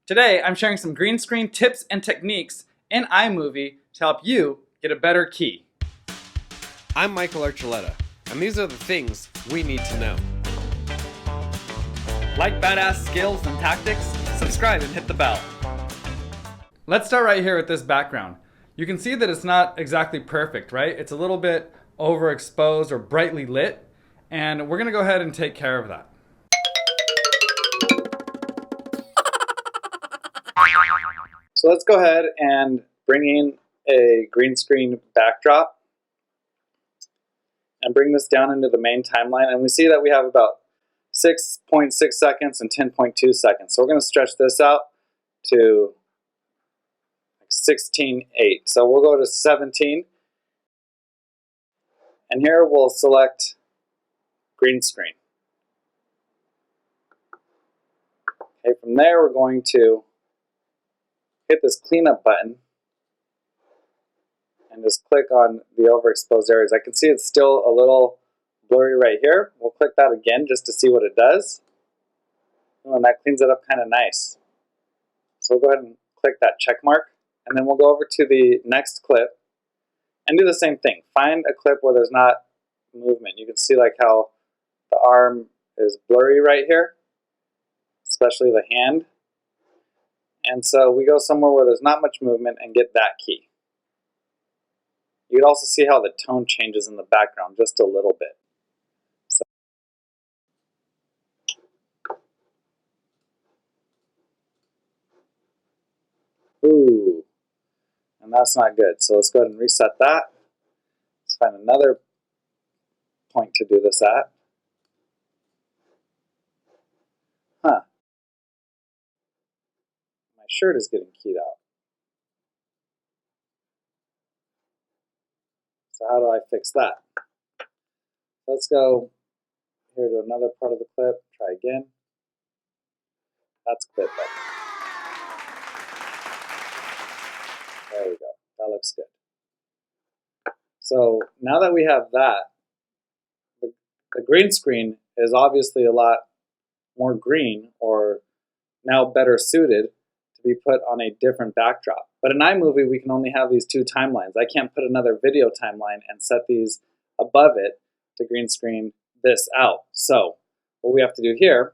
Today, I'm sharing some green screen tips and techniques in iMovie to help you get a better key. I'm Michael Archuleta, and these are the things we need to know. Like badass skills and tactics? Subscribe and hit the bell. Let's start right here with this background. You can see that it's not exactly perfect, right? It's a little bit overexposed or brightly lit, and we're gonna go ahead and take care of that. So let's go ahead and bring in a green screen backdrop and bring this down into the main timeline. And we see that we have about 6.6 seconds and 10.2 seconds. So we're going to stretch this out to 16.8. So we'll go to 17. And here we'll select green screen. Okay, from there we're going to hit this cleanup button and just click on the overexposed areas. I can see it's still a little blurry right here. We'll click that again just to see what it does. Oh, and that cleans it up kind of nice. So we'll go ahead and click that check mark, and then we'll go over to the next clip and do the same thing. Find a clip where there's not movement. You can see like how the arm is blurry right here, especially the hand. And so we go somewhere where there's not much movement and get that key. You can also see how the tone changes in the background just a little bit. So, ooh, and that's not good. So let's go ahead and reset that. Let's find another point to do this at. Huh. My shirt is getting keyed out. So how do I fix that? Let's go here to another part of the clip. Try again. That's clip better. There we go. That looks good. So now that we have that, the green screen is obviously a lot more green, or now better suited to be put on a different backdrop. But in iMovie, we can only have these two timelines. I can't put another video timeline and set these above it to green screen this out. So what we have to do here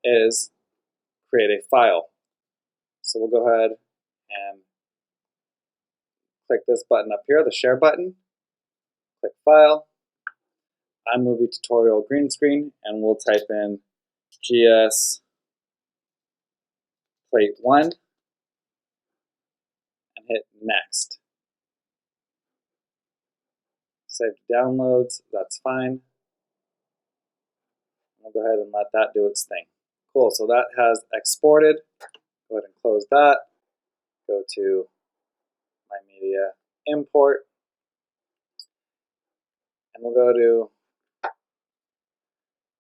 is create a file. So we'll go ahead and click this button up here, the share button, click file, iMovie tutorial green screen, and we'll type in GS plate 1 and hit next. Save downloads, that's fine. We'll go ahead and let that do its thing. Cool, so that has exported. Go ahead and close that. Go to My Media Import. And we'll go to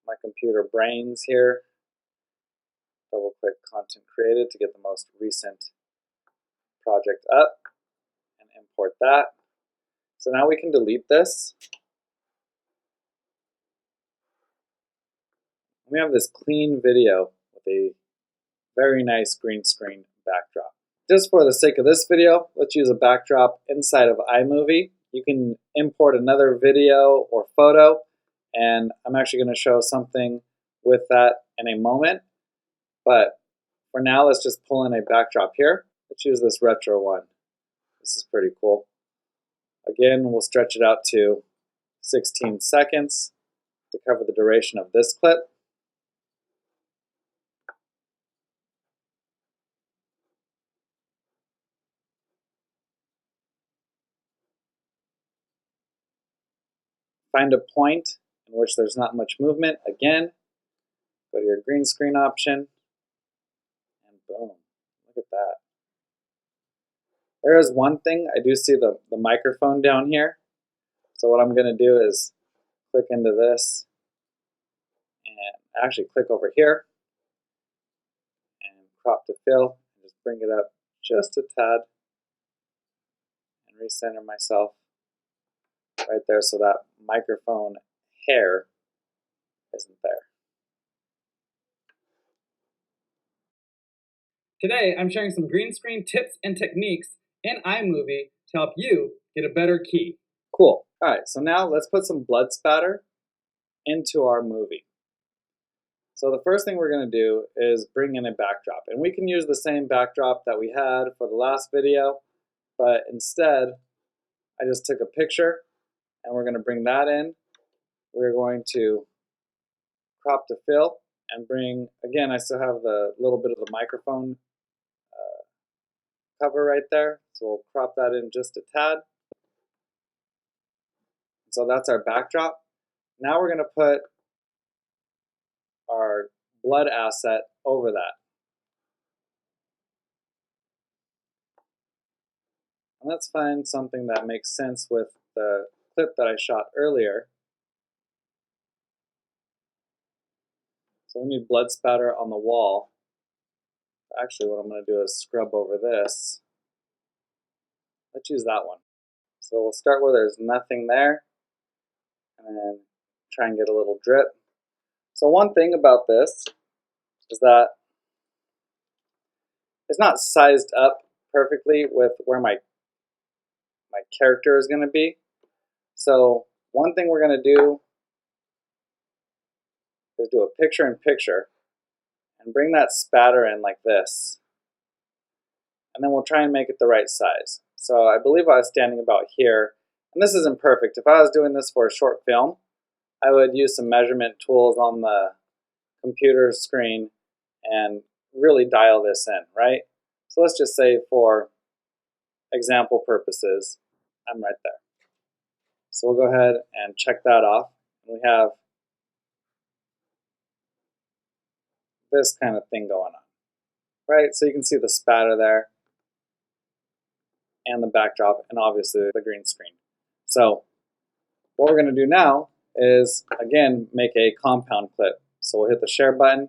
My Computer Brains here. Double click Content Created to get the most recent project up and import that. So now we can delete this. We have this clean video with a very nice green screen backdrop. Just for the sake of this video, let's use a backdrop inside of iMovie. You can import another video or photo, and I'm actually going to show something with that in a moment. But for now, let's just pull in a backdrop here. Let's use this retro one. This is pretty cool. Again, we'll stretch it out to 16 seconds to cover the duration of this clip. Find a point in which there's not much movement. Again, go to your green screen option, and boom, look at that. There is one thing, I do see the microphone down here. So what I'm going to do is click into this and actually click over here and crop to fill and just bring it up just a tad and recenter myself right there so that microphone hair isn't there. Today, I'm sharing some green screen tips and techniques in iMovie to help you get a better key. Cool. All right, so now let's put some blood spatter into our movie. So the first thing we're going to do is bring in a backdrop. And we can use the same backdrop that we had for the last video, but instead, I just took a picture and we're going to bring that in. We're going to crop to fill and bring, again, I still have the little bit of the microphone cover right there. So we'll crop that in just a tad. So that's our backdrop. Now we're going to put our blood asset over that. And let's find something that makes sense with the clip that I shot earlier. So we need blood spatter on the wall. Actually, what I'm going to do is scrub over this. Let's use that one. So we'll start where there's nothing there, and then try and get a little drip. So one thing about this is that it's not sized up perfectly with where my character is going to be. So one thing we're going to do is do a picture-in-picture and bring that spatter in like this. And then we'll try and make it the right size. So I believe I was standing about here, and this isn't perfect. If I was doing this for a short film, I would use some measurement tools on the computer screen and really dial this in, right? So let's just say for example purposes, I'm right there. So we'll go ahead and check that off. We have this kind of thing going on, right? So you can see the spatter there and the backdrop and obviously the green screen. So what we're going to do now is, again, make a compound clip. So we'll hit the share button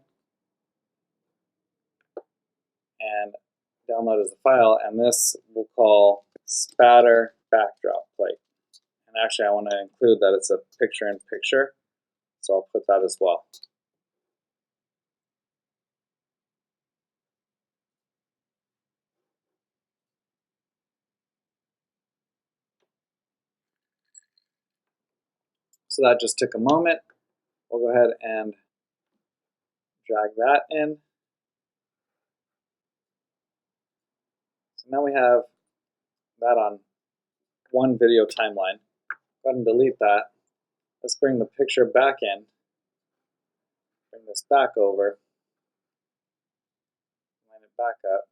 and download as a file, and this we'll call spatter backdrop plate. And actually I want to include that it's a picture-in-picture, so I'll put that as well. So that just took a moment. We'll go ahead and drag that in. So now we have that on one video timeline. Go ahead and delete that. Let's bring the picture back in. Bring this back over. Line it back up.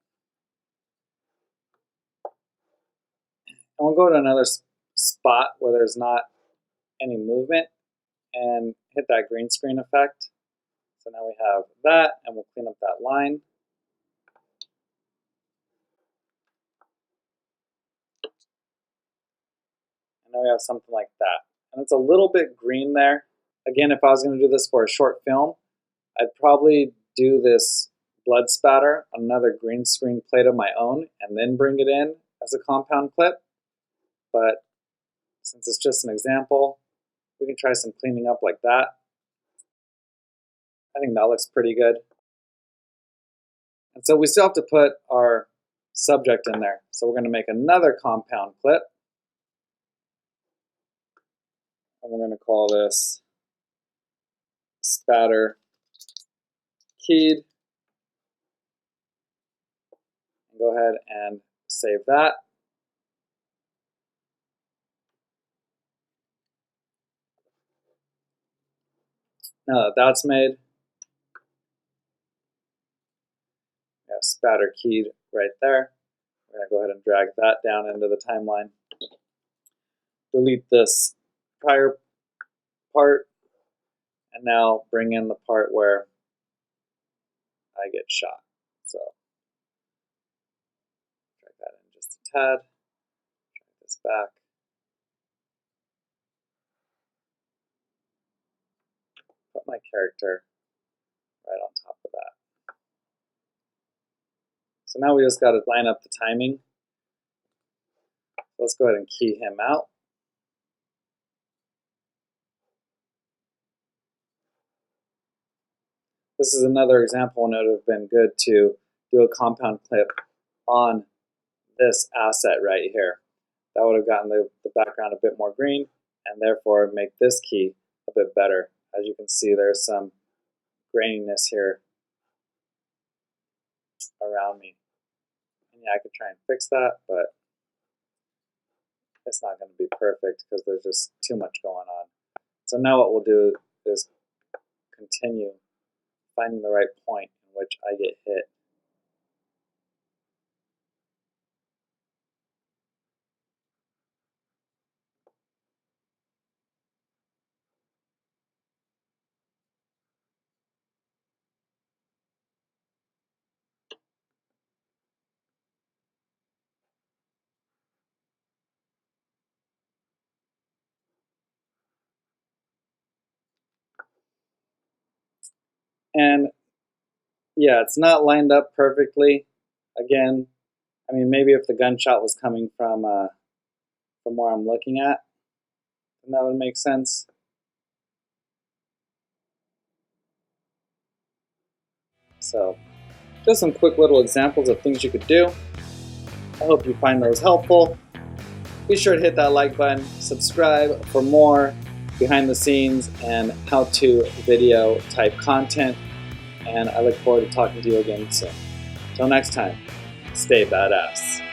And we'll go to another spot where there's not any movement and hit that green screen effect. So now we have that, and we'll clean up that line. And now we have something like that. And it's a little bit green there. Again, if I was going to do this for a short film, I'd probably do this blood spatter on another green screen plate of my own and then bring it in as a compound clip. But since it's just an example, we can try some cleaning up like that. I think that looks pretty good. And so we still have to put our subject in there. So we're going to make another compound clip. And we're going to call this spatter keyed. And go ahead and save that. Now that that's made, we have spatter keyed right there. We're going to go ahead and drag that down into the timeline. Delete this prior part, and now bring in the part where I get shot. So drag that in just a tad. Drag this back. Put my character right on top of that. So now we just got to line up the timing. Let's go ahead and key him out. This is another example, and it would have been good to do a compound clip on this asset right here. That would have gotten the background a bit more green and therefore make this key a bit better. As you can see, there's some graininess here around me. And yeah, I could try and fix that, but it's not going to be perfect because there's just too much going on. So now what we'll do is continue finding the right point in which I get hit. And yeah, it's not lined up perfectly. Again, I mean, maybe if the gunshot was coming from where I'm looking at, then that would make sense. So, just some quick little examples of things you could do. I hope you find those helpful. Be sure to hit that like button, subscribe for more behind the scenes and how-to video type content, and I look forward to talking to you again soon. Until next time, stay badass.